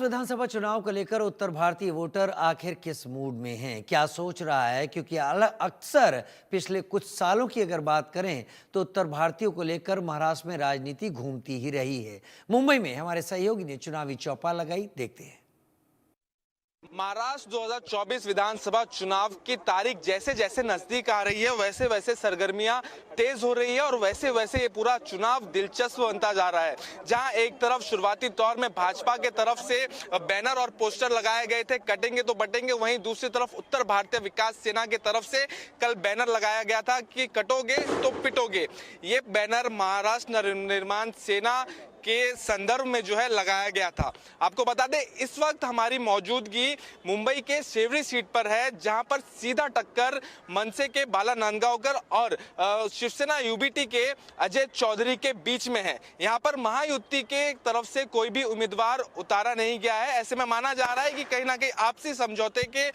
विधानसभा चुनाव को लेकर उत्तर भारतीय वोटर आखिर किस मूड में हैं, क्या सोच रहा है? क्योंकि अक्सर पिछले कुछ सालों की अगर बात करें तो उत्तर भारतीयों को लेकर महाराष्ट्र में राजनीति घूमती ही रही है। मुंबई में हमारे सहयोगी ने चुनावी चौपाल लगाई, देखते हैं। महाराष्ट्र 2024 विधानसभा चुनाव की तारीख जैसे जैसे नजदीक आ रही है वैसे वैसे सरगर्मियां तेज हो रही है और वैसे वैसे ये पूरा चुनाव दिलचस्प बनता जा रहा है। जहां एक तरफ शुरुआती तौर में भाजपा के तरफ से बैनर और पोस्टर लगाए गए थे, कटेंगे तो बटेंगे, वहीं दूसरी तरफ उत्तर भारतीय विकास सेना की तरफ से कल बैनर लगाया गया था कि कटोगे तो पिटोगे। ये बैनर महाराष्ट्र नवनिर्माण सेना के संदर्भ में जो है लगाया गया था। आपको बता दें इस वक्त हमारी मौजूदगी मुंबई के शेवरी सीट पर है, जहां पर सीधा टक्कर मनसे के बाला नांदगांवकर और शिवसेना यूबीटी के अजय चौधरी के बीच में है। यहां पर महायुति के तरफ से कोई भी उम्मीदवार उतारा नहीं गया है। ऐसे में माना जा रहा है कि कहीं ना कहीं आपसी समझौते के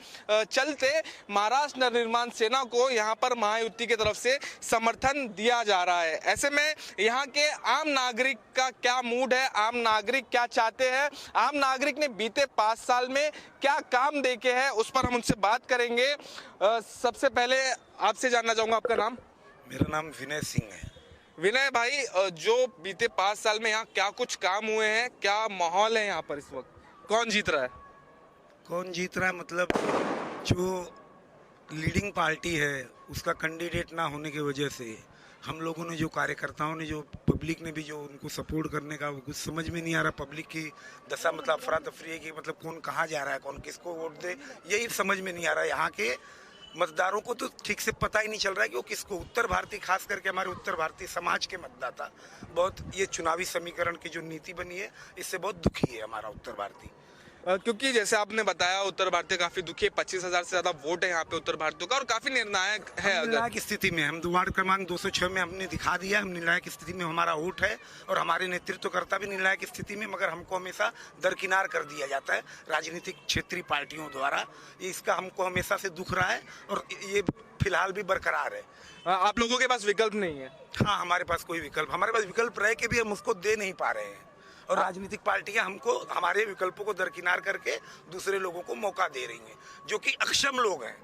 चलते महाराष्ट्र नवनिर्माण सेना को यहां पर महायुति की तरफ से समर्थन दिया जा रहा है। ऐसे में यहाँ के आम नागरिक का क्या मूड है, आम नागरिक क्या चाहते हैं, आम नागरिक ने बीते 5 साल में क्या काम देखे हैं, उस पर हम उनसे बात करेंगे। सबसे पहले आपसे जानना चाहूंगा, आपका नाम? मेरा नाम विनय सिंह है। विनय भाई, जो बीते 5 साल में यहाँ क्या कुछ काम हुए हैं, क्या माहौल है यहाँ पर इस वक्त, कौन जीत रहा है? कौन जीत रहा है मतलब जो लीडिंग पार्टी है उसका कैंडिडेट ना होने की वजह से हम लोगों ने, जो कार्यकर्ताओं ने, जो पब्लिक ने भी जो उनको सपोर्ट करने का, वो कुछ समझ में नहीं आ रहा। पब्लिक की दशा मतलब अफरा तफरी है कि मतलब कौन कहाँ जा रहा है, कौन किसको वोट दे, यही समझ में नहीं आ रहा है। यहाँ के मतदारों को तो ठीक से पता ही नहीं चल रहा है कि वो किसको, उत्तर भारतीय, खास करके हमारे उत्तर भारतीय समाज के मतदाता बहुत ये चुनावी समीकरण की जो नीति बनी है इससे बहुत दुखी है हमारा उत्तर भारतीय। क्योंकि जैसे आपने बताया उत्तर भारतीय काफी दुखी है, 25,000 से ज्यादा वोट है यहाँ पे उत्तर भारतीय का और काफी निर्णायक है। निर्णायक स्थिति में हम वार्ड क्रमांक 206 में हमने दिखा दिया, हम निर्णायक स्थिति में हमारा वोट है और हमारे नेतृत्वकर्ता भी निर्णायक स्थिति में, मगर हमको हमेशा दरकिनार कर दिया जाता है राजनीतिक क्षेत्रीय पार्टियों द्वारा। इसका हमको हमेशा से दुख रहा है और ये फिलहाल भी बरकरार है। आप लोगों के पास विकल्प नहीं है? हाँ, हमारे पास कोई विकल्प, हमारे पास विकल्प रह के भी हम उसको दे नहीं पा रहे हैं और राजनीतिक पार्टियां हमको हमारे विकल्पों को दरकिनार करके दूसरे लोगों को मौका दे रही हैं, जो कि अक्षम लोग हैं।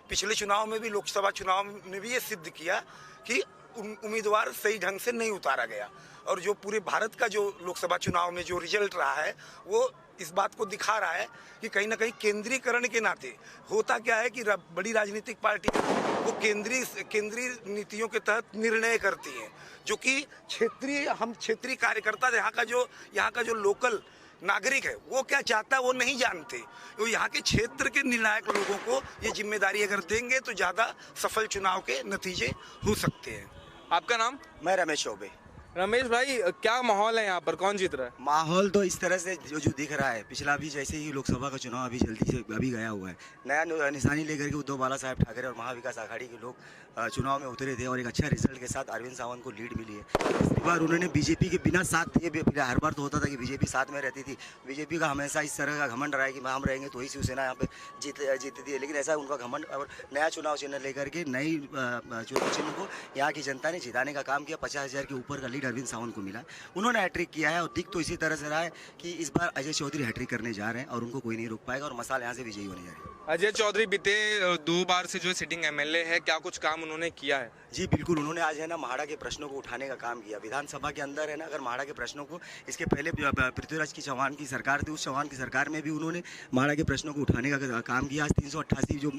पिछले चुनाव में भी, लोकसभा चुनाव ने भी ये सिद्ध किया कि उम्मीदवार सही ढंग से नहीं उतारा गया और जो पूरे भारत का जो लोकसभा चुनाव में जो रिजल्ट रहा है वो इस बात को दिखा रहा है कि कहीं ना कहीं केंद्रीकरण के नाते होता क्या है कि बड़ी राजनीतिक पार्टी वो केंद्रीय नीतियों के तहत निर्णय करती हैं, जो कि क्षेत्रीय कार्यकर्ता यहाँ का जो लोकल नागरिक है वो क्या चाहता है वो नहीं जानते। तो यहाँ के क्षेत्र के निर्णायक लोगों को ये जिम्मेदारी अगर देंगे तो ज़्यादा सफल चुनाव के नतीजे हो सकते हैं। आपका नाम? मैं रमेश चौबे। रमेश भाई, क्या माहौल है यहाँ पर, कौन जीत रहा है? माहौल तो इस तरह से जो दिख रहा है, पिछला भी जैसे ही लोकसभा का चुनाव अभी जल्दी से अभी गया हुआ है, नया निशानी लेकर के उद्धव बाला साहब ठाकरे और महाविकास आघाड़ी के लोग चुनाव में उतरे थे और एक अच्छा रिजल्ट के साथ अरविंद सावंत को लीड मिली है। इस बार उन्होंने बीजेपी के बिना साथ दिए, हर बार तो होता था कि बीजेपी साथ में रहती थी, बीजेपी का हमेशा इस तरह का घमंड रहा है कि हम रहेंगे तो ही शिवसेना यहाँ पे जीतती है, लेकिन ऐसा उनका घमंड। और नया चुनाव चिन्ह लेकर के नई चुनाव चिन्ह को यहाँ की जनता ने जिताने का काम किया। 50,000 के ऊपर का लीड अरविंद सावंत को मिला, उन्होंने हैट्रिक किया है और दिख तो इसी तरह से रहा है कि इस बार अजय चौधरी हैट्रिक करने जा रहे हैं और उनको कोई नहीं रोक पाएगा और मसाल यहाँ से विजयी होने जा रहे हैं। अजय चौधरी बीते 2 बार से जो सिटिंग एमएलए है, क्या कुछ काम उन्होंने किया है? जी बिल्कुल, उन्होंने आज है ना म्हाडा के प्रश्नों को उठाने का काम किया विधानसभा के अंदर है ना। अगर म्हाडा के प्रश्नों को, इसके पहले पृथ्वीराज की चौहान की सरकार थी, उस चौहान की सरकार में भी उन्होंने म्हाडा के प्रश्नों को उठाने का काम किया। आज 388 जो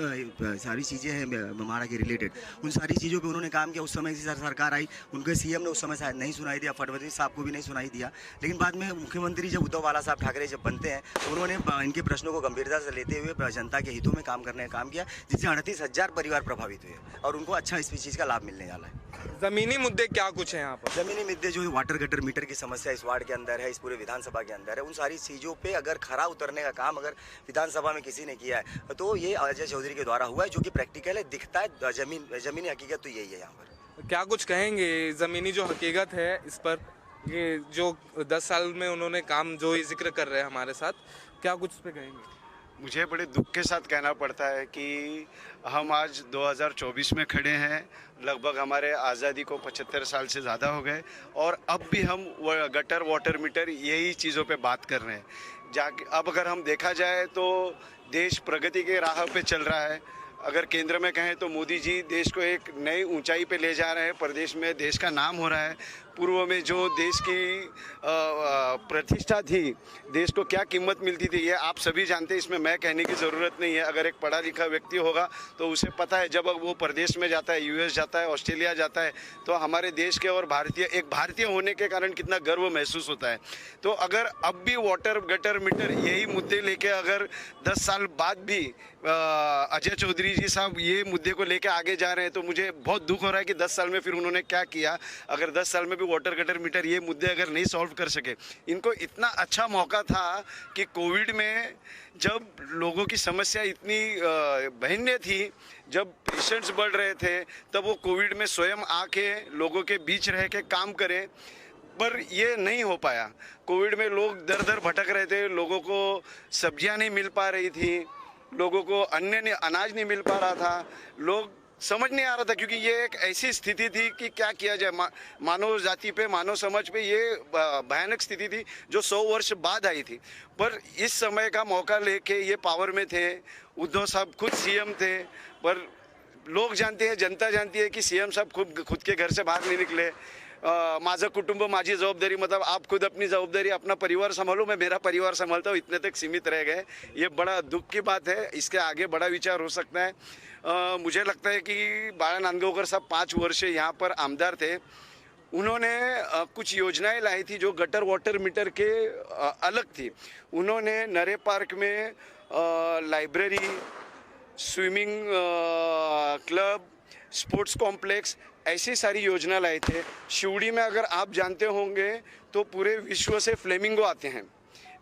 सारी चीज़ें हैं म्हाडा के रिलेटेड, उन सारी चीज़ों पर उन्होंने काम किया। उस समय इसी सरकार आई, उनके सीएम ने उस समय शायद नहीं सुनाई दिया, फडणवीस साहब को भी नहीं सुनाई दिया, लेकिन बाद में मुख्यमंत्री जब उद्धव बाला साहब ठाकरे जब बनते हैं तो उन्होंने इनके प्रश्नों को गंभीरता से लेते हुए जनता के हितों में काम करने का काम किया, जिससे 38,000 परिवार प्रभावित हुए और उनको अच्छा इस चीज़ का लाभ मिलने वाला है। जमीनी मुद्दे क्या कुछ है यहाँ पर? जमीनी मुद्दे जो वाटर गटर मीटर की समस्या इस वार्ड के अंदर है, इस पूरे विधानसभा के अंदर है, उन सारी चीज़ों पे अगर खरा उतरने का काम अगर विधानसभा में किसी ने किया है तो ये अजय चौधरी के द्वारा हुआ है, जो कि प्रैक्टिकल है, दिखता है। जमीनी हकीकत तो यही है यहाँ पर। क्या कुछ कहेंगे जमीनी जो हकीकत है इस पर, ये जो 10 साल में उन्होंने काम जो ये जिक्र कर रहे हैं हमारे साथ, क्या कुछ उस पर कहेंगे? मुझे बड़े दुख के साथ कहना पड़ता है कि हम आज 2024 में खड़े हैं, लगभग हमारे आज़ादी को 75 साल से ज़्यादा हो गए और अब भी हम गटर वाटर मीटर यही चीज़ों पे बात कर रहे हैं। जाके अब अगर हम देखा जाए तो देश प्रगति के राह पे चल रहा है। अगर केंद्र में कहें तो मोदी जी देश को एक नई ऊंचाई पे ले जा रहे हैं। प्रदेश में देश का नाम हो रहा है। पूर्व में जो देश की प्रतिष्ठा थी, देश को क्या कीमत मिलती थी, ये आप सभी जानते हैं, इसमें मैं कहने की ज़रूरत नहीं है। अगर एक पढ़ा लिखा व्यक्ति होगा तो उसे पता है, जब वो प्रदेश में जाता है, यूएस जाता है, ऑस्ट्रेलिया जाता है, तो हमारे देश के और एक भारतीय होने के कारण कितना गर्व महसूस होता है। तो अगर अब भी वाटर गटर मीटर यही मुद्दे लेके अगर 10 साल बाद भी अजय चौधरी जी साहब ये मुद्दे को लेके आगे जा रहे हैं, तो मुझे बहुत दुख हो रहा है कि 10 साल में फिर उन्होंने क्या किया। अगर 10 साल में भी वाटर गटर मीटर ये मुद्दे अगर नहीं सॉल्व कर सके, इनको इतना अच्छा मौका था कि कोविड में जब लोगों की समस्या इतनी भयानक थी, जब पेशेंट्स बढ़ रहे थे, तब वो कोविड में स्वयं आके लोगों के बीच रह के काम करें, पर ये नहीं हो पाया। कोविड में लोग दर दर भटक रहे थे, लोगों को सब्जियां नहीं मिल पा रही थी, लोगों को अनाज नहीं मिल पा रहा था, लोग समझ नहीं आ रहा था, क्योंकि ये एक ऐसी स्थिति थी कि क्या किया जाए। मानव जाति पे, मानव समाज पे ये भयानक स्थिति थी जो 100 वर्ष बाद आई थी। पर इस समय का मौका लेके ये पावर में थे, उद्धव साहब खुद सीएम थे, पर लोग जानते हैं, जनता जानती है कि सीएम साहब खुद के घर से बाहर नहीं निकले। माझं कुटुंब माझी जबाबदारी, मतलब आप खुद अपनी जवाबदारी, अपना परिवार संभालो, मैं मेरा परिवार संभालता हूँ, इतने तक सीमित रह गए। ये बड़ा दुख की बात है। इसके आगे बड़ा विचार हो सकता है। मुझे लगता है कि बाळा नांदगावकर साहब 5 वर्ष यहाँ पर आमदार थे। उन्होंने कुछ योजनाएं लाई थी जो गटर वाटर मीटर के अलग थी। उन्होंने नरे पार्क में library, swimming club, sports complex, ऐसी सारी योजना लाए थे। शिवड़ी में अगर आप जानते होंगे तो पूरे विश्व से फ्लेमिंगो आते हैं,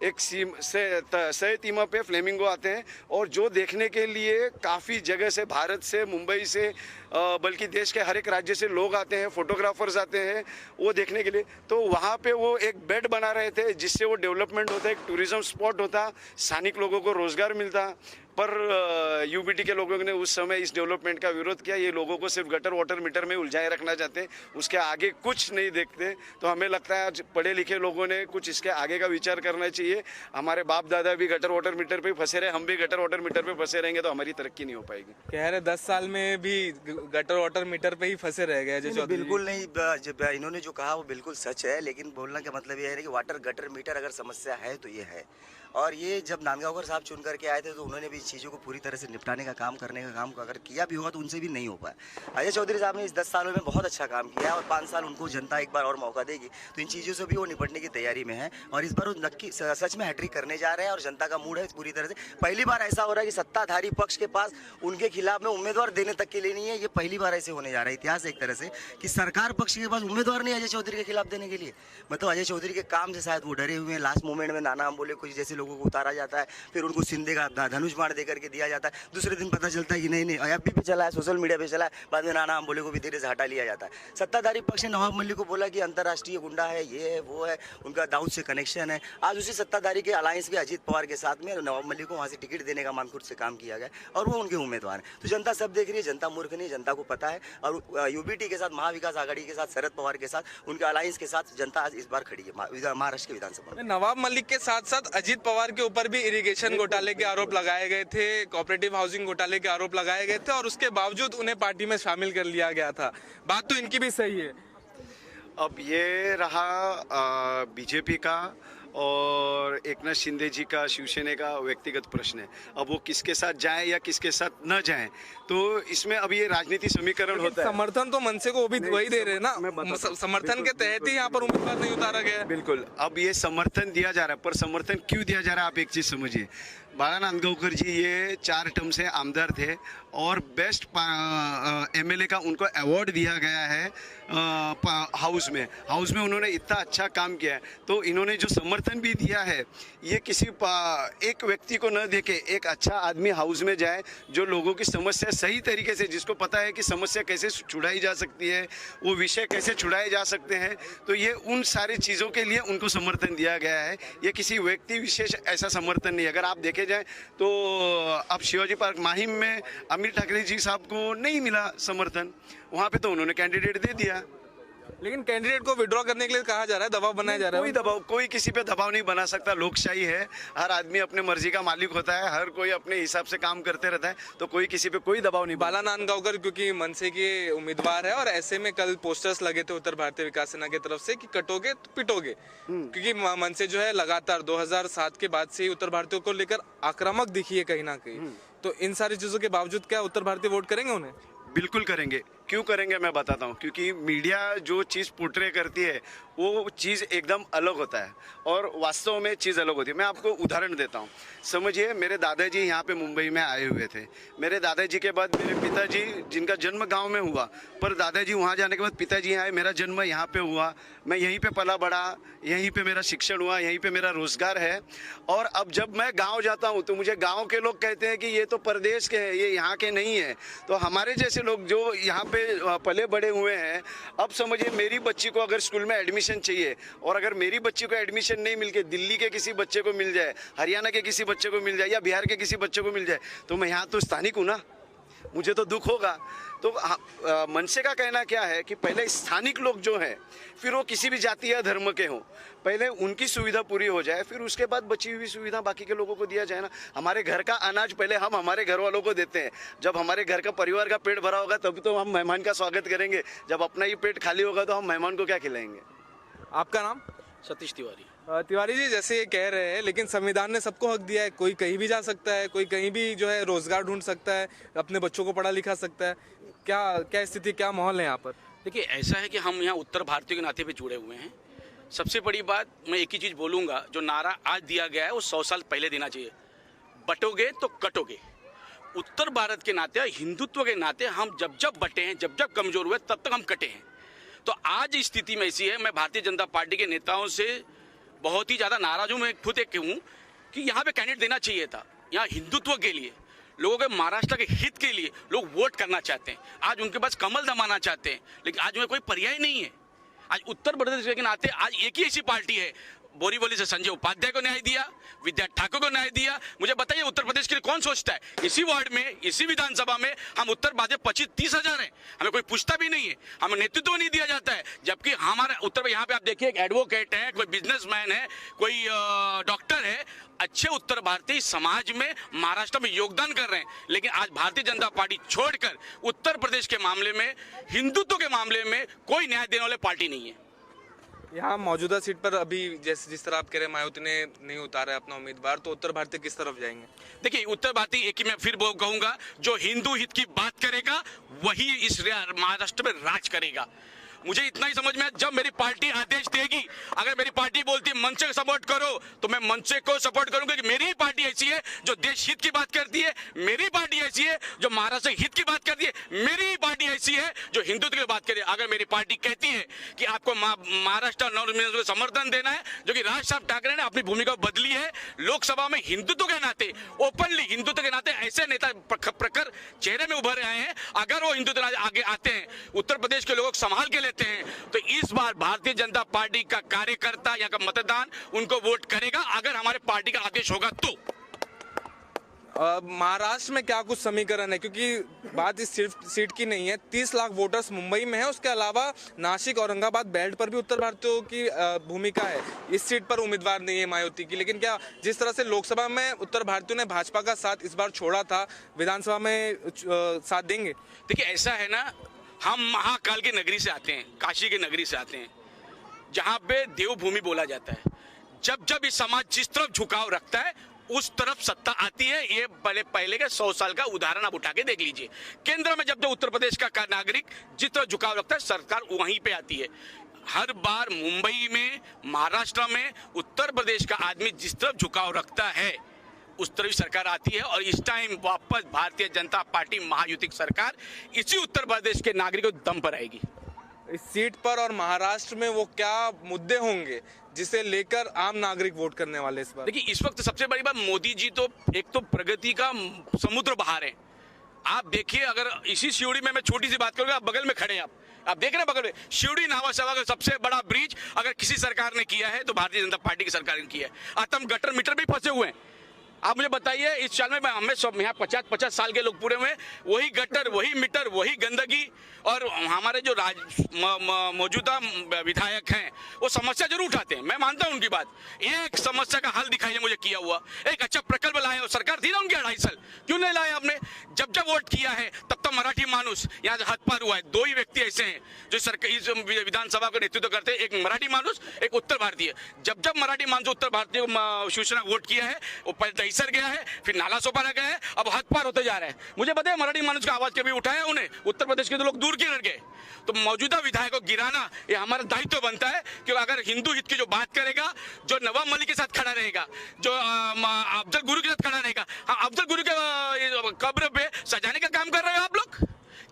एक सह तीमा पे फ्लेमिंगो आते हैं, और जो देखने के लिए काफ़ी जगह से, भारत से, मुंबई से, बल्कि देश के हर एक राज्य से लोग आते हैं, फोटोग्राफर्स आते हैं वो देखने के लिए। तो वहाँ पे वो एक बेड बना रहे थे जिससे वो डेवलपमेंट होता, एक टूरिज्म स्पॉट होता, स्थानिक लोगों को रोजगार मिलता। पर यूबीटी के लोगों ने उस समय इस डेवलपमेंट का विरोध किया। ये लोगों को सिर्फ गटर वाटर मीटर में उलझाए रखना चाहते हैं, उसके आगे कुछ नहीं देखते। तो हमें लगता है आज पढ़े लिखे लोगों ने कुछ इसके आगे का विचार करना चाहिए। हमारे बाप दादा भी गटर वाटर मीटर पे फंसे रहे, हम भी गटर वाटर मीटर पे फंसे रहेंगे तो हमारी तरक्की नहीं हो पाएगी। कह रहे 10 साल में भी गटर वाटर मीटर पे ही फंसे रह गए। बिल्कुल नहीं, जब इन्होंने जो कहा वो बिल्कुल सच है, लेकिन बोलना का मतलब ये है कि वाटर गटर मीटर अगर समस्या है तो ये है। और ये जब नांदगावकर साहब चुन करके आए थे तो उन्होंने भी चीज़ों को पूरी तरह से निपटाने का काम, करने का काम अगर किया भी होगा तो उनसे भी नहीं हो पाया। अजय चौधरी साहब ने इस 10 सालों में बहुत अच्छा काम किया और 5 साल उनको जनता एक बार और मौका देगी तो इन चीज़ों से भी वो निपटने की तैयारी में है। और इस बार वो नक्की सच में हैट्रिक करने जा रहे हैं और जनता का मूड है पूरी तरह से। पहली बार ऐसा हो रहा है कि सत्ताधारी पक्ष के पास उनके खिलाफ में उम्मीदवार देने तक के लिए नहीं है। ये पहली बार ऐसे होने जा रहा है इतिहास एक तरह से कि सरकार पक्ष के पास उम्मीदवार नहीं अजय चौधरी के खिलाफ देने के लिए। मतलब अजय चौधरी के काम से शायद वो डरे हुए हैं। लास्ट मोमेंट में नाना हम बोले कुछ जैसे लोगों को उतारा जाता है, फिर उनको सिंधे का धनुष बाण देकर के दिया जाता है, दूसरे दिन पता चलता है कि नहीं एफबी पे चला है, सोशल मीडिया पे चला है, बाद में नाना हम बोले को भी धीरे से हटा लिया जाता है। सत्ताधारी पक्ष ने नवाब मलिक को बोला कि अंतर्राष्ट्रीय गुंडा है, ये है वो है, उनका दाऊद से कनेक्शन है। आज उसी सत्ताधारी के अलायंस के अजीत पवार के साथ में नवाब मलिक को वहाँ से टिकट देने का मानखुर्द से काम किया गया और वो उनके उम्मीदवार हैं। तो जनता सब देख रही है, जनता मूर्ख नहीं, जनता को पता है। और यूबीटी के साथ, महाविकास आघाड़ी के साथ, शरद पवार के साथ, उनके अलायंस के साथ जनता आज इस बार खड़ी है महाराष्ट्र के विधानसभा में। नवाब मलिक के साथ साथ अजीत पवार के ऊपर भी इरिगेशन घोटाले के आरोप लगाए गए थे, कोऑपरेटिव हाउसिंग घोटाले के आरोप लगाए गए थे और उसके बावजूद उन्हें पार्टी में शामिल कर लिया गया था। बात तो इनकी भी सही है। अब ये रहा बीजेपी का और एकनाथ शिंदे जी का, शिवसेना का व्यक्तिगत प्रश्न है। अब वो किसके साथ जाएं या किसके साथ न जाएं, तो इसमें अब ये राजनीति समीकरण होता है। समर्थन तो मनसे को भी वही दे रहे हैं ना, समर्थन के तहत ही यहाँ पर उम्मीदवार नहीं उतारा गया। बिल्कुल, अब ये समर्थन दिया जा रहा है, पर समर्थन क्यों दिया जा रहा है आप एक चीज समझिए। बाळा नांदगावकर जी ये 4 टर्म से आमदार थे और बेस्ट एमएलए का उनको अवार्ड दिया गया है हाउस में उन्होंने इतना अच्छा काम किया है। तो इन्होंने जो समर्थन भी दिया है ये किसी एक व्यक्ति को न देके एक अच्छा आदमी हाउस में जाए जो लोगों की समस्या सही तरीके से, जिसको पता है कि समस्या कैसे छुड़ाई जा सकती है, वो विषय कैसे छुड़ाए जा सकते हैं, तो ये उन सारी चीज़ों के लिए उनको समर्थन दिया गया है। ये किसी व्यक्ति विशेष ऐसा समर्थन नहीं। अगर आप देखे जाए तो अब शिवाजी पार्क माहिम में अमित ठाकरे जी साहब को नहीं मिला समर्थन, वहाँ पे तो उन्होंने कैंडिडेट दे दिया। लेकिन कैंडिडेट को विड्रॉ करने के लिए कहा जा रहा है, दबाव बनाया जा रहा है। कोई दबाव, कोई किसी पे दबाव नहीं बना सकता। लोकशाही है, हर आदमी अपने मर्जी का मालिक होता है, हर कोई अपने हिसाब से काम करते रहता है, तो कोई किसी पे कोई दबाव नहीं। बाला नांदगांवकर क्योंकि मनसे के उम्मीदवार है और ऐसे में कल पोस्टर्स लगे थे उत्तर भारतीय विकास सेना की तरफ से कि कटोगे तो पिटोगे, क्योंकि मनसे जो है लगातार 2007 के बाद से ही उत्तर भारतीयों को लेकर आक्रामक दिखी है कहीं ना कहीं। तो इन सारी चीजों के बावजूद क्या उत्तर भारतीय वोट करेंगे उन्हें? बिल्कुल करेंगे। क्यों करेंगे मैं बताता हूँ। क्योंकि मीडिया जो चीज़ पोर्ट्रे करती है वो चीज़ एकदम अलग होता है और वास्तव में चीज़ अलग होती है। मैं आपको उदाहरण देता हूँ। समझिए, मेरे दादाजी यहाँ पे मुंबई में आए हुए थे। मेरे दादाजी के बाद मेरे पिताजी, जिनका जन्म गांव में हुआ, पर दादाजी वहाँ जाने के बाद पिताजी यहाँ आए, मेरा जन्म यहाँ पे हुआ, मैं यहीं पे पला बड़ा, यहीं पे मेरा शिक्षण हुआ, यहीं पे मेरा रोजगार है। और अब जब मैं गाँव जाता हूँ तो मुझे गाँव के लोग कहते हैं कि ये तो प्रदेश के हैं, ये यहाँ के नहीं है। तो हमारे जैसे लोग जो यहाँ पे पले बड़े हुए हैं, अब समझिए मेरी बच्ची को अगर स्कूल में एडमिशन चाहिए और अगर मेरी बच्ची को एडमिशन नहीं मिल के दिल्ली के किसी बच्चे को मिल जाए, हरियाणा के किसी बच्चे को मिल जाए या बिहार के किसी बच्चे को मिल जाए, तो मैं यहाँ तो स्थानिक हूँ ना, मुझे तो दुख होगा। तो मनसे का कहना क्या है कि पहले स्थानिक लोग जो हैं, फिर वो किसी भी जाति या धर्म के हों, पहले उनकी सुविधा पूरी हो जाए, फिर उसके बाद बची हुई सुविधा बाकी के लोगों को दिया जाए ना। हमारे घर का अनाज पहले हम हमारे घर वालों को देते हैं। जब हमारे घर का परिवार का पेट भरा होगा तब तो हम मेहमान का स्वागत करेंगे। जब अपना ही पेट खाली होगा तो हम मेहमान को क्या खिलाएंगे। आपका नाम? सतीश तिवारी। तिवारी जी, जैसे ये कह रहे हैं, लेकिन संविधान ने सबको हक दिया है, कोई कहीं भी जा सकता है, कोई कहीं भी जो है रोजगार ढूंढ सकता है, अपने बच्चों को पढ़ा लिखा सकता है। क्या स्थिति, क्या माहौल है यहाँ पर? देखिए, ऐसा है कि हम यहाँ उत्तर भारतीय के नाते पे जुड़े हुए हैं। सबसे बड़ी बात मैं एक ही चीज़ बोलूँगा, जो नारा आज दिया गया है वो 100 साल पहले देना चाहिए, बटोगे तो कटोगे। उत्तर भारत के नाते, हिंदुत्व के नाते हम जब जब बटे हैं, जब जब कमज़ोर हुए, तब तक हम कटे हैं। तो आज स्थिति में ऐसी है, मैं भारतीय जनता पार्टी के नेताओं से बहुत ही ज़्यादा नाराज हूँ। मैं खुद एक हूँ कि यहाँ पे कैंडिडेट देना चाहिए था। यहाँ हिंदुत्व के लिए, लोगों के महाराष्ट्र के हित के लिए लोग वोट करना चाहते हैं। आज उनके पास कमल दमाना चाहते हैं, लेकिन आज उन्हें कोई पर्याय नहीं है। आज उत्तर प्रदेश के नाते आज एक ही ऐसी पार्टी है, बोरीवली से संजय उपाध्याय को न्याय दिया, विद्या ठाकुर को न्याय दिया। मुझे बताइए उत्तर प्रदेश के लिए कौन सोचता है? इसी वार्ड में, इसी विधानसभा में हम उत्तर भाजपा 25-30 हजार है, हमें कोई पूछता भी नहीं है, हमें नेतृत्व नहीं दिया जाता है। जबकि हमारा उत्तर, यहाँ पे आप देखिए, एक एडवोकेट है, कोई बिजनेसमैन है, कोई डॉक्टर है, अच्छे उत्तर भारतीय समाज में महाराष्ट्र में योगदान कर रहे हैं। लेकिन आज भारतीय जनता पार्टी छोड़कर उत्तर प्रदेश के मामले में, हिंदुत्व के मामले में कोई न्याय देने वाले पार्टी नहीं है। यहाँ मौजूदा सीट पर अभी जिस तरह आप कह रहे हैं, मायावती ने नहीं उतारा है अपना उम्मीदवार, तो उत्तर भारतीय किस तरफ जाएंगे? देखिए, उत्तर भारतीय एक ही मैं फिर कहूंगा, जो हिंदू हित की बात करेगा वही इस महाराष्ट्र में राज करेगा। मुझे इतना ही समझ में है, जब मेरी पार्टी आदेश देगी, अगर मेरी पार्टी बोलती है मनसे को सपोर्ट करो, तो मैं मनसे को सपोर्ट करूंगा कि मेरी पार्टी ऐसी है जो देश हित की बात करती है, मेरी पार्टी ऐसी है जो महाराष्ट्र हित की बात करती है, मेरी पार्टी ऐसी है जो हिंदुत्व की बात करती है। अगर मेरी पार्टी कहती है कि आपको महाराष्ट्र नॉर्थ को समर्थन देना है, जो कि राज साहब ठाकरे ने अपनी भूमिका बदली है, लोकसभा में हिंदुत्व के नाते, ओपनली हिंदुत्व के नाते ऐसे नेता प्रखर चेहरे में उभर आए हैं। अगर वो हिंदुत्व आगे आते हैं, उत्तर प्रदेश के लोगों को संभाल के लेते हैं, तो इस बार भारतीय जनता पार्टी का कार्यकर्ता या का मतदान उनको वोट करेगा, अगर हमारे पार्टी का आदेश होगा तो। महाराष्ट्र में क्या कुछ समीकरण है, क्योंकि बात इस सीट की नहीं है, 30 लाख वोटर्स मुंबई में है, उसके अलावा नासिक औरंगाबाद बेल्ट पर भी उत्तर भारतीयों की भूमिका है। इस सीट पर उम्मीदवार नहीं है मायावती की, लेकिन क्या जिस तरह से लोकसभा में उत्तर भारतीयों ने भाजपा का साथ इस बार छोड़ा था, विधानसभा में साथ देंगे? देखिए, ऐसा है ना, हम महाकाल की नगरी से आते हैं, काशी की नगरी से आते हैं, जहाँ पे देवभूमि बोला जाता है। जब जब इस समाज जिस तरफ झुकाव रखता है उस तरफ सत्ता आती है। ये पहले के 100 साल का उदाहरण आप उठा के देख लीजिए। केंद्र में जब उत्तर प्रदेश का नागरिक जिस तरफ झुकाव रखता है, सरकार वहीं पे आती है। हर बार मुंबई में, महाराष्ट्र में उत्तर प्रदेश का आदमी जिस तरफ झुकाव रखता है उस तरफ सरकार आती है। और इस टाइम वापस भारतीय जनता पार्टी महायुति सरकार इसी उत्तर प्रदेश के नागरिकों के दम पर आएगी। इस सीट पर और महाराष्ट्र में वो क्या मुद्दे होंगे जिसे लेकर आम नागरिक वोट करने वाले इस बार? देखिए, इस वक्त सबसे बड़ी बात, मोदी जी तो एक तो प्रगति का समुद्र बहार है। आप देखिए, अगर इसी शिवड़ी में मैं छोटी सी बात करूंगा, आप बगल में खड़े हैं, आप देख रहे हैं बगल में शिवड़ी नावा सभा का सबसे बड़ा ब्रिज अगर किसी सरकार ने किया है तो भारतीय जनता पार्टी की सरकार ने किया है। आज हम गटर मीटर भी फंसे हुए हैं। आप मुझे बताइए इस साल में हमें सब यहाँ 50-50 साल के लोग पूरे में वही गटर, वही मीटर, वही गंदगी, और हमारे जो मौजूदा विधायक हैं वो समस्या जरूर उठाते हैं, मैं मानता हूं उनकी बात। एक समस्या का हल दिखाइए मुझे किया हुआ, एक अच्छा प्रकल्प लाए हो, सरकार थी ना उनकी 2.5 साल, क्यों नहीं लाए आपने? जब जब वोट किया है तब तक मराठी मानुस यहाँ से हद पार हुआ है। 2 ही व्यक्ति ऐसे हैं जो इस विधानसभा का नेतृत्व करते हैं, एक मराठी मानुस, एक उत्तर भारतीय। जब जब मराठी मानुस उत्तर भारतीय शिवसेना वोट किया है वो पहले दहीसर गया है, फिर नाला सोपारा गया है, अब हद पार होते जा रहे हैं। मुझे पता है मराठी मानुस का आवाज कभी उठाया उन्हें, उत्तर प्रदेश के तो लोग दूर क्यों रह गए? तो मौजूदा विधायक को गिराना ये हमारा दायित्व बनता है कि अगर हिंदू हित की जो बात करेगा, जो नवाब मलिक के साथ खड़ा रहेगा, जो अफजल गुरु के साथ खड़ा रहेगा। हाँ, अफजल गुरु के कब्र पे सजाने का काम कर रहे हो आप लोग,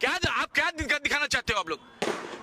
क्या आप क्या दिखाना चाहते हो आप लोग?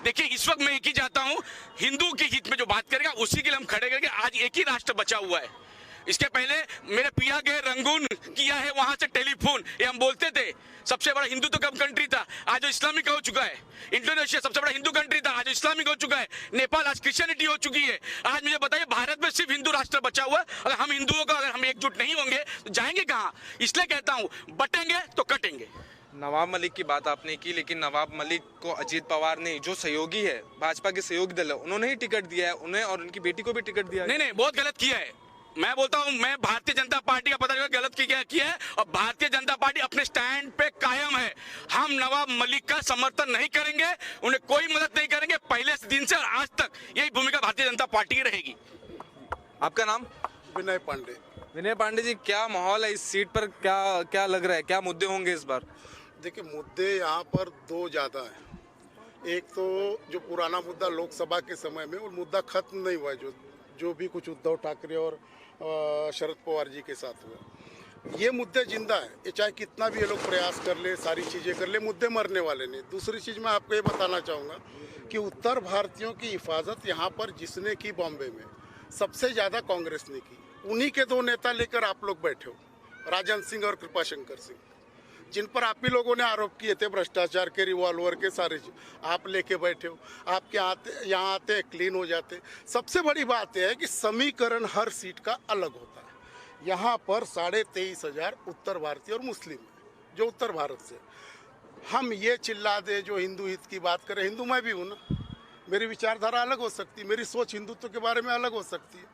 देखिए इस वक्त मैं एक ही चाहता हूं, हिंदू के हित में जो बात करेगा उसी के लिए हम खड़े करके आज एक ही राष्ट्र बचा हुआ है। इसके पहले मेरे पिया गए रंगून किया है, वहां से टेलीफोन, ये हम बोलते थे सबसे बड़ा हिंदू तो कब कंट्री था, आज इस्लामिक हो चुका है। इंडोनेशिया सबसे बड़ा हिंदू कंट्री था, आज इस्लामिक हो चुका है। नेपाल आज क्रिश्चियनिटी हो चुकी है। आज मुझे बताइए भारत में सिर्फ हिंदू राष्ट्र बचा हुआ है। अगर हम हिंदुओं का अगर हम एकजुट नहीं होंगे तो जाएंगे कहाँ? इसलिए कहता हूँ बटेंगे तो कटेंगे। नवाब मलिक की बात आपने की, लेकिन नवाब मलिक को अजीत पवार ने, जो सहयोगी है भाजपा के सहयोगी दल है, उन्होंने ही टिकट दिया है, उन्हें और उनकी बेटी को भी टिकट दिया है। नहीं, बहुत गलत किया है। मैं बोलता हूं, मैं भारतीय जनता पार्टी का पता नहीं गलत किया है, और भारतीय जनता पार्टी अपने स्टैंड पे कायम है। हम नवाब मलिक का समर्थन नहीं करेंगे, उन्हें कोई मदद नहीं करेंगे, पहले दिन से और आज तक यही भूमिका भारतीय जनता पार्टी की रहेगी। आपका नाम? विनय पांडे। विनय पांडे जी, क्या माहौल है इस सीट पर, क्या लग रहा है, क्या मुद्दे होंगे इस बार? देखिए मुद्दे यहाँ पर 2 ज़्यादा हैं। एक तो जो पुराना मुद्दा लोकसभा के समय में वो मुद्दा खत्म नहीं हुआ है, जो भी कुछ उद्धव ठाकरे और शरद पवार जी के साथ हुआ, ये मुद्दे जिंदा है। ये चाहे कितना भी ये लोग प्रयास कर ले, सारी चीज़ें कर ले, मुद्दे मरने वाले नहीं। दूसरी चीज़ मैं आपको ये बताना चाहूँगा कि उत्तर भारतीयों की हिफाजत यहाँ पर जिसने की बॉम्बे में, सबसे ज़्यादा कांग्रेस ने की। उन्हीं के 2 नेता लेकर आप लोग बैठे हो, राजन सिंह और कृपाशंकर सिंह, जिन पर आप ही लोगों ने आरोप किए थे भ्रष्टाचार के, रिवॉल्वर के, सारे आप लेके बैठे हो। आपके यहाँ आते क्लीन हो जाते। सबसे बड़ी बात यह है कि समीकरण हर सीट का अलग होता है। यहाँ पर 23,500 उत्तर भारतीय और मुस्लिम है जो उत्तर भारत से। हम ये चिल्ला दे जो हिंदू हित की बात करें, हिंदू मैं भी हूँ ना, मेरी विचारधारा अलग हो सकती है, मेरी सोच हिंदुत्व के बारे में अलग हो सकती है,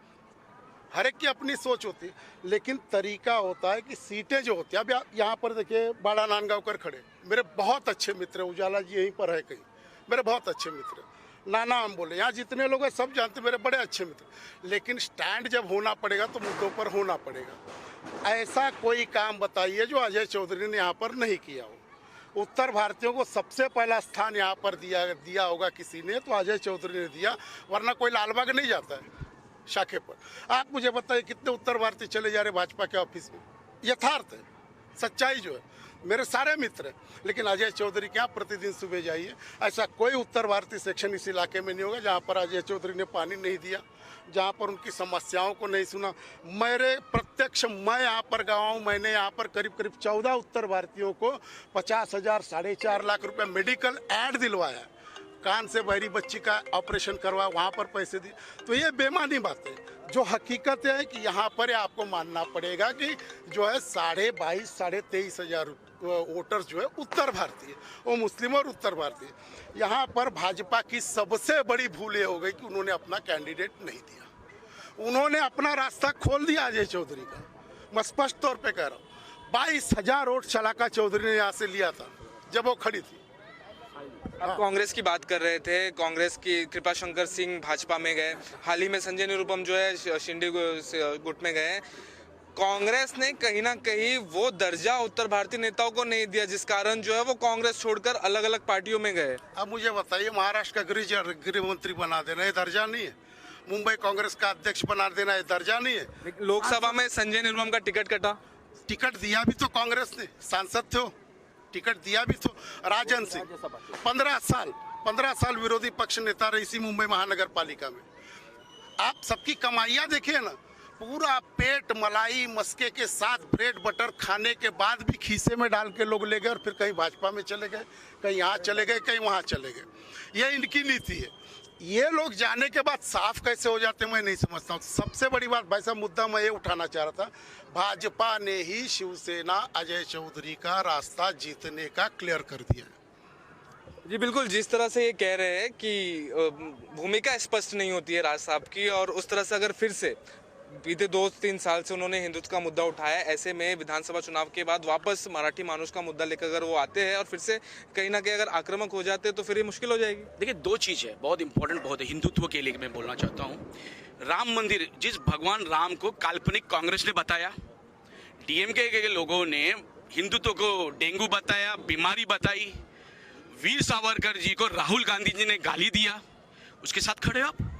हर एक की अपनी सोच होती है, लेकिन तरीका होता है कि सीटें जो होती है। अब यहाँ पर देखिए बाड़ा नांदगांवकर खड़े, मेरे बहुत अच्छे मित्र हैं, उजाला जी यहीं पर है कहीं, मेरे बहुत अच्छे मित्र हैं। नाना हम बोले, यहाँ जितने लोग हैं सब जानते, मेरे बड़े अच्छे मित्र। लेकिन स्टैंड जब होना पड़ेगा तो मुद्दों पर होना पड़ेगा। ऐसा कोई काम बताइए जो अजय चौधरी ने यहाँ पर नहीं किया हो। उत्तर भारतीयों को सबसे पहला स्थान यहाँ पर दिया होगा किसी ने तो अजय चौधरी ने दिया, वरना कोई लालबाग नहीं जाता है शाखे पर। आप मुझे बताइए कितने उत्तर भारतीय चले जा रहे भाजपा के ऑफिस में? यथार्थ है, सच्चाई जो है। मेरे सारे मित्र हैं, लेकिन अजय चौधरी के यहाँ प्रतिदिन सुबह जाइए, ऐसा कोई उत्तर भारतीय सेक्शन इस इलाके में नहीं होगा जहाँ पर अजय चौधरी ने पानी नहीं दिया, जहाँ पर उनकी समस्याओं को नहीं सुना। मेरे प्रत्यक्ष मैं यहाँ पर गया हूँ, मैंने यहाँ पर करीब 14 उत्तर भारतीयों को 50,000 4.5 लाख रुपये मेडिकल ऐड दिलवाया, कान से बहरी बच्ची का ऑपरेशन करवा, वहाँ पर पैसे दिए। तो ये बेमानी बात है। जो हकीकत है कि यहाँ पर आपको मानना पड़ेगा कि जो है 22,500 23,000 वोटर्स जो है उत्तर भारतीय, वो मुस्लिम और उत्तर भारतीय। यहाँ पर भाजपा की सबसे बड़ी भूल ये हो गई कि उन्होंने अपना कैंडिडेट नहीं दिया। उन्होंने अपना रास्ता खोल दिया अजय चौधरी का, मैं स्पष्ट तौर पे कह रहा हूँ। 22,000 वोट शलाका चौधरी ने यहाँ से लिया था जब वो खड़ी थी। आप कांग्रेस की बात कर रहे थे, कांग्रेस की कृपाशंकर सिंह भाजपा में गए, हाल ही में संजय निरुपम जो है शिंदे गुट में गए। कांग्रेस ने कहीं ना कहीं वो दर्जा उत्तर भारतीय नेताओं को नहीं दिया, जिस कारण जो है वो कांग्रेस छोड़कर अलग अलग पार्टियों में गए। अब मुझे बताइए, महाराष्ट्र का गृह मंत्री बना देना ये दर्जा नहीं है? मुंबई कांग्रेस का अध्यक्ष बना देना ये दर्जा नहीं है? लोकसभा में संजय निरुपम का टिकट कटा, टिकट दिया भी तो कांग्रेस ने, सांसद थे, टिकट दिया भी तो। राजन सिंह 15 साल विरोधी पक्ष नेता रहे इसी मुंबई महानगर पालिका में। आप सबकी कमाइयाँ देखिए ना, पूरा पेट मलाई मस्के के साथ ब्रेड बटर खाने के बाद भी खीसे में डाल के लोग ले गए और फिर कहीं भाजपा में चले गए, कहीं यहाँ चले गए, कहीं वहाँ चले गए। ये इनकी नीति है। ये लोग जाने के बाद साफ कैसे हो जाते मैं नहीं समझता हूँ। सबसे बड़ी बात भाई साहब मुद्दा मैं ये उठाना चाह रहा था, भाजपा ने ही शिवसेना अजय चौधरी का रास्ता जीतने का क्लियर कर दिया है। जी बिल्कुल, जिस तरह से ये कह रहे हैं कि भूमिका स्पष्ट नहीं होती है राज साहब की, और उस तरह से अगर फिर से बीते 2-3 साल से उन्होंने हिंदुत्व का मुद्दा उठाया, ऐसे में विधानसभा चुनाव के बाद वापस मराठी मानुष का मुद्दा लेकर अगर वो आते हैं और फिर से कहीं ना कहीं अगर आक्रामक हो जाते हैं तो फिर ये मुश्किल हो जाएगी। देखिए, दो चीज़ है बहुत इंपॉर्टेंट, बहुत है हिंदुत्व के लिए मैं बोलना चाहता हूँ। राम मंदिर, जिस भगवान राम को काल्पनिक कांग्रेस ने बताया, डीएमके के लोगों ने हिंदुत्व को डेंगू बताया, बीमारी बताई, वीर सावरकर जी को राहुल गांधी जी ने गाली दिया, उसके साथ खड़े हो आप।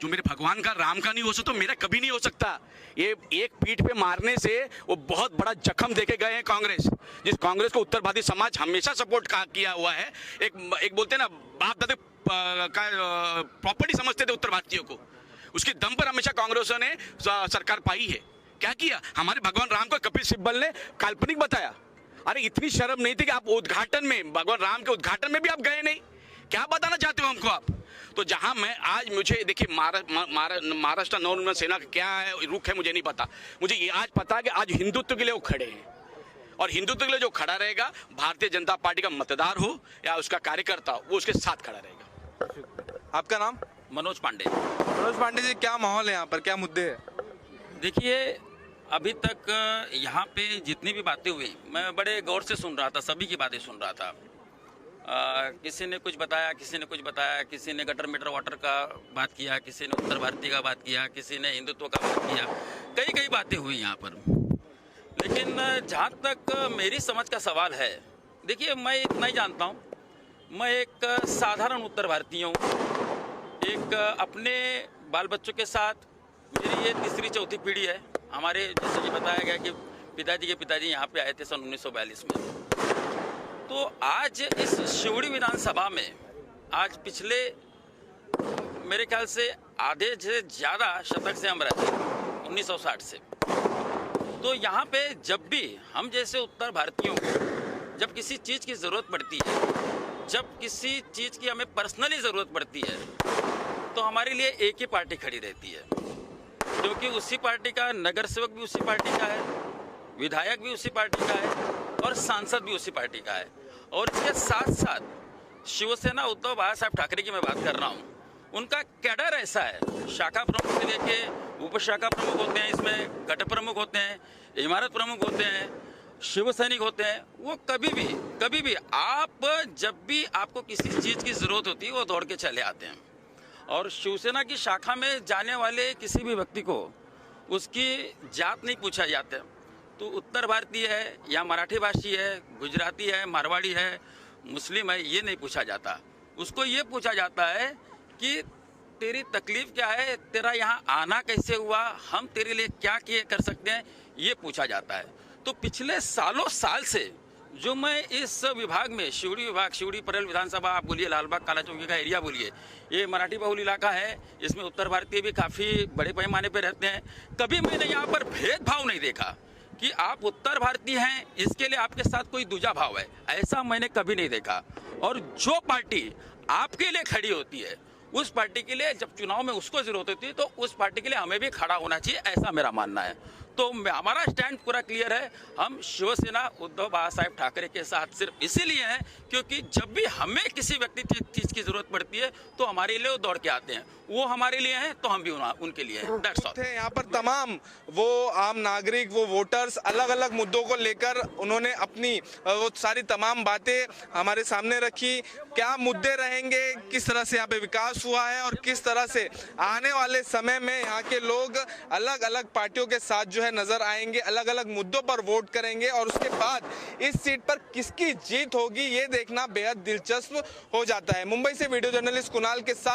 जो मेरे भगवान का राम का नहीं हो सकता तो मेरा कभी नहीं हो सकता। ये एक पीठ पे मारने से वो बहुत बड़ा जख्म देके गए हैं कांग्रेस, जिस कांग्रेस को उत्तर भारतीय समाज हमेशा सपोर्ट किया हुआ है। एक बोलते हैं ना, बाप दादा का प्रॉपर्टी समझते थे उत्तर भारतीयों को, उसके दम पर हमेशा कांग्रेसों ने सरकार पाई है। क्या किया? हमारे भगवान राम को कपिल सिब्बल ने काल्पनिक बताया। अरे इतनी शर्म नहीं थी कि आप उद्घाटन में, भगवान राम के उद्घाटन में भी आप गए नहीं? क्या बताना चाहते हो हमको आप? तो जहां मैं आज, मुझे देखिए महाराष्ट्र नवनिर्माण सेना का क्या है रुख है मुझे नहीं पता, मुझे ये आज पता है कि आज हिंदुत्व के लिए वो खड़े हैं, और हिंदुत्व के लिए जो खड़ा रहेगा, भारतीय जनता पार्टी का मतदार हो या उसका कार्यकर्ता हो, वो उसके साथ खड़ा रहेगा। आपका नाम? मनोज पांडे। मनोज पांडे जी, क्या माहौल है यहाँ पर, क्या मुद्दे हैं? देखिए, अभी तक यहाँ पे जितनी भी बातें हुई मैं बड़े गौर से सुन रहा था, सभी की बातें सुन रहा था। किसी ने कुछ बताया, किसी ने कुछ बताया, किसी ने गटर मीटर वाटर का बात किया, किसी ने उत्तर भारतीय का बात किया, किसी ने हिंदुत्व का बात किया, कई बातें हुई यहाँ पर। लेकिन जहाँ तक मेरी समझ का सवाल है, देखिए मैं इतना ही जानता हूँ, मैं एक साधारण उत्तर भारतीय हूँ, एक अपने बाल बच्चों के साथ, मेरी ये तीसरी चौथी पीढ़ी है। हमारे जैसे कि बताया गया कि पिताजी के पिताजी यहाँ पे आए थे सन 1942 में। तो आज इस शिवड़ी विधानसभा में आज पिछले मेरे ख्याल से आधे से ज़्यादा शतक से हम रहते हैं 1960 से। तो यहाँ पे जब भी हम जैसे उत्तर भारतीयों को जब किसी चीज़ की ज़रूरत पड़ती है, जब किसी चीज़ की हमें पर्सनली ज़रूरत पड़ती है, तो हमारे लिए एक ही पार्टी खड़ी रहती है, क्योंकि उसी पार्टी का नगर सेवक भी उसी पार्टी का है, विधायक भी उसी पार्टी का है और सांसद भी उसी पार्टी का है। और इसके साथ साथ शिवसेना उद्धव बाला साहब ठाकरे की मैं बात कर रहा हूँ, उनका कैडर ऐसा है, शाखा प्रमुख से लेके उप शाखा प्रमुख होते हैं, इसमें गट प्रमुख होते हैं, इमारत प्रमुख होते हैं, शिव सैनिक होते हैं। वो कभी भी आप जब भी आपको किसी चीज़ की ज़रूरत होती है वो दौड़ के चले आते हैं। और शिवसेना की शाखा में जाने वाले किसी भी व्यक्ति को उसकी जात नहीं पूछा जाता, तो उत्तर भारतीय है या मराठी भाषी है, गुजराती है, मारवाड़ी है, मुस्लिम है, ये नहीं पूछा जाता। उसको ये पूछा जाता है कि तेरी तकलीफ क्या है, तेरा यहाँ आना कैसे हुआ, हम तेरे लिए क्या कर सकते हैं, ये पूछा जाता है। तो पिछले सालों साल से जो मैं इस विभाग में, शिवड़ी विभाग, शिवड़ी परेल विधानसभा आप बोलिए, लालबाग काला चौकी का एरिया बोलिए, ये मराठी बहुल इलाका है, इसमें उत्तर भारतीय भी काफ़ी बड़े पैमाने पे रहते हैं। कभी मैंने यहाँ पर भेदभाव नहीं देखा कि आप उत्तर भारतीय हैं इसके लिए आपके साथ कोई दूजा भाव है, ऐसा मैंने कभी नहीं देखा। और जो पार्टी आपके लिए खड़ी होती है, उस पार्टी के लिए जब चुनाव में उसको जरूरत होती है, तो उस पार्टी के लिए हमें भी खड़ा होना चाहिए, ऐसा मेरा मानना है। तो हमारा स्टैंड पूरा क्लियर है, हम शिवसेना उद्धव बाला साहेब ठाकरे के साथ सिर्फ इसीलिए हैं क्योंकि जब भी हमें किसी व्यक्ति चीज़ की जरूरत पड़ती है तो हमारे लिए वो दौड़ के आते हैं, वो हमारे लिए हैं तो हम भी उनके लिए हैं। That's all. यहाँ पर तमाम वो आम नागरिक, वो वोटर्स अलग अलग मुद्दों को लेकर उन्होंने अपनी वो सारी तमाम बातें हमारे सामने रखी। क्या मुद्दे रहेंगे, किस तरह से यहाँ पे विकास हुआ है और किस तरह से आने वाले समय में यहाँ के लोग अलग अलग पार्टियों के साथ जो है नजर आएंगे, अलग अलग मुद्दों पर वोट करेंगे और उसके बाद इस सीट पर किसकी जीत होगी ये देखना बेहद दिलचस्प हो जाता है। मुंबई से वीडियो जर्नलिस्ट कुणाल के साथ